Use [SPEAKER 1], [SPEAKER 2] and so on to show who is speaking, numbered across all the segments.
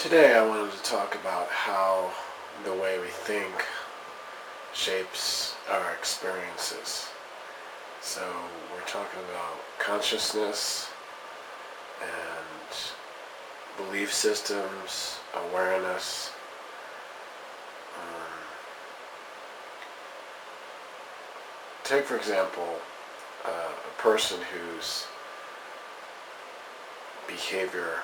[SPEAKER 1] Today I wanted to talk about how the way we think shapes our experiences. So we're talking about consciousness and belief systems, awareness. Take for example a person whose behavior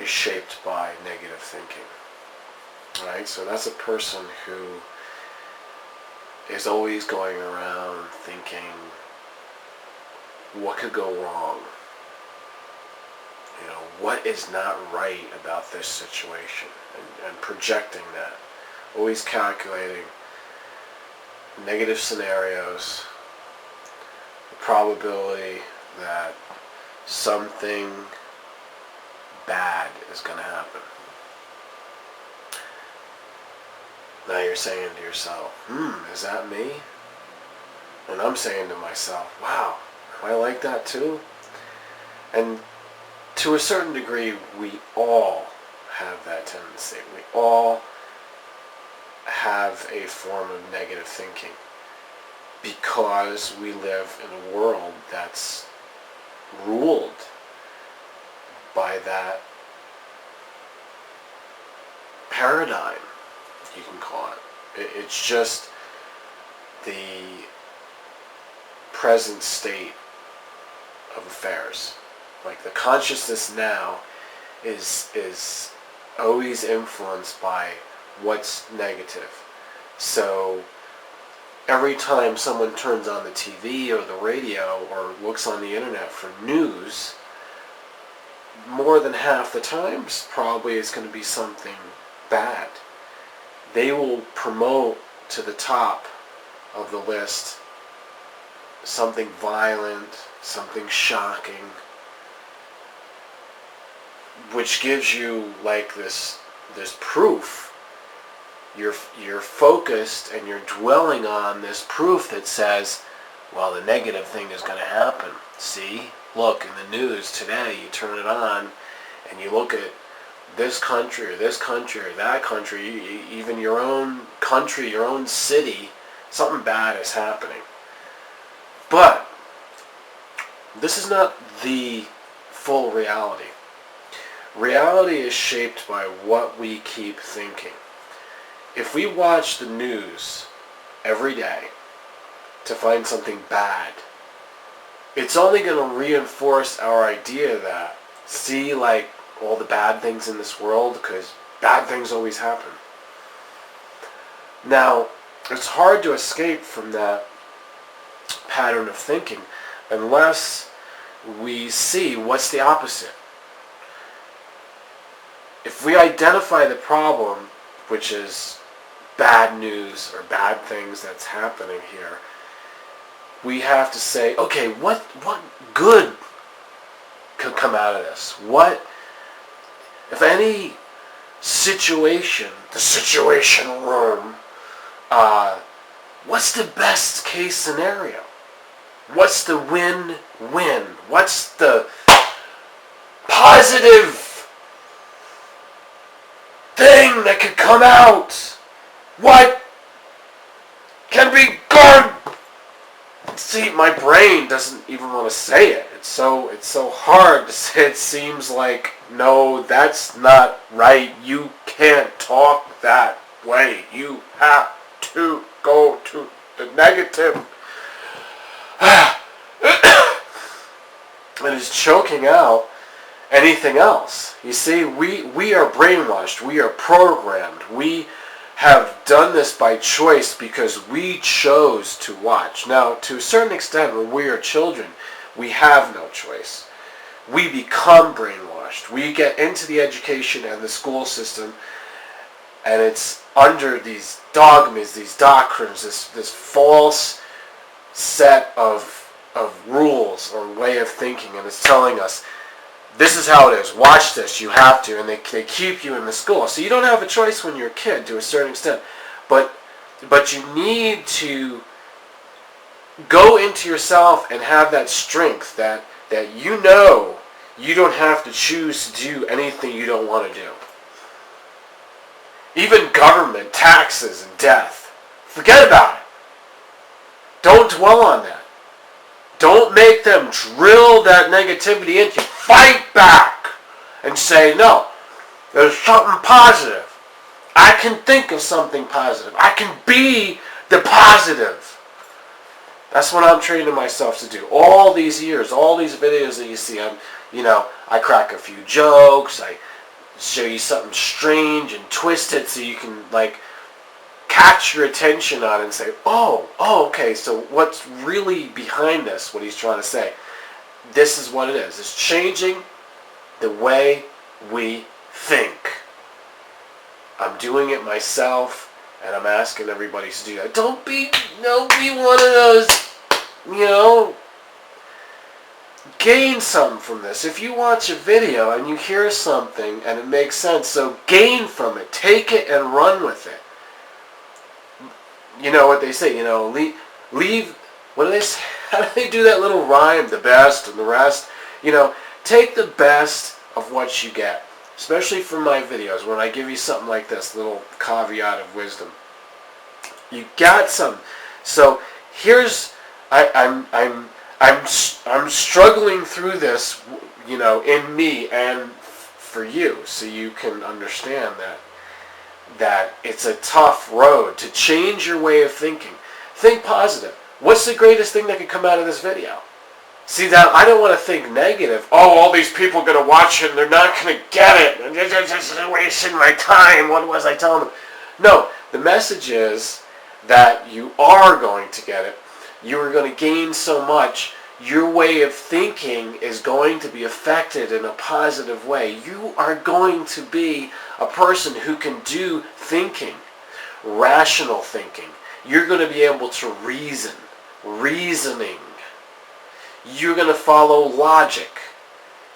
[SPEAKER 1] is shaped by negative thinking. Right? So that's a person who is always going around thinking, what could go wrong? You know, what is not right about this situation? And projecting that. Always calculating negative scenarios, the probability that something bad is going to happen. Now you're saying to yourself, is that me? And I'm saying to myself, wow, am I like that too? And to a certain degree, we all have that tendency. We all have a form of negative thinking because we live in a world that's ruled by that paradigm, you can call it. It's just the present state of affairs. Like the consciousness now is always influenced by what's negative. So every time someone turns on the TV or the radio or looks on the internet for news, more than half the times probably is going to be something bad. They will promote to the top of the list something violent, something shocking, which gives you like this proof. You're focused and you're dwelling on this proof that says, well, the negative thing is going to happen. See? Look, in the news today, you turn it on and you look at this country or that country, even your own country, your own city, something bad is happening. But this is not the full reality. Reality is shaped by what we keep thinking. If we watch the news every day to find something bad, it's only going to reinforce our idea that, see, like, all the bad things in this world, because bad things always happen. Now, it's hard to escape from that pattern of thinking unless we see what's the opposite. If we identify the problem, which is bad news or bad things that's happening here, we have to say, okay, what good could come out of this? What, if any situation, the situation room, what's the best case scenario? What's the win-win? What's the positive thing that could come out? What can be good? See, my brain doesn't even want to say it. It's so hard to say. It seems like, no, that's not right. You can't talk that way. You have to go to the negative. And it's choking out anything else. You see, we are brainwashed. We are programmed. We have done this by choice because we chose to watch. Now, to a certain extent, when we are children, we have no choice. We become brainwashed. We get into the education and the school system, and it's under these dogmas, these doctrines, this false set of rules or way of thinking, and it's telling us, this is how it is. Watch this. You have to. And they keep you in the school. So you don't have a choice when you're a kid to a certain extent. But you need to go into yourself and have that strength that you know You don't have to choose to do anything you don't want to do. Even government, taxes, and death. Forget about it. Don't dwell on that. Don't make them drill that negativity into you. Fight back and say, no, there's something positive. I can think of something positive. I can be the positive. That's what I'm training myself to do. All these years, all these videos that you see, I crack a few jokes. I show you something strange and twist it so you can catch your attention on it and say, oh, okay, so what's really behind this, what he's trying to say? This is what it is. It's changing the way we think. I'm doing it myself, and I'm asking everybody to do that. Don't be one of those, gain something from this. If you watch a video and you hear something and it makes sense, so gain from it. Take it and run with it. You know what they say, leave, what do they say? How do they do that little rhyme, the best and the rest? Take the best of what you get. Especially from my videos, when I give you something like this, little caveat of wisdom. You got some. So here's, I'm struggling through this, in me and for you, so you can understand that it's a tough road to change your way of thinking. Think positive. What's the greatest thing that could come out of this video? See, now I don't want to think negative. Oh, all these people are going to watch it and they're not going to get it. They're just wasting my time. What was I telling them? No, the message is that you are going to get it. You are going to gain so much. Your way of thinking is going to be affected in a positive way. You are going to be a person who can do thinking, rational thinking. You're going to be able to reasoning. You're going to follow logic.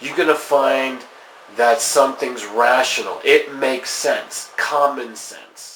[SPEAKER 1] You're going to find that something's rational. It makes sense. Common sense.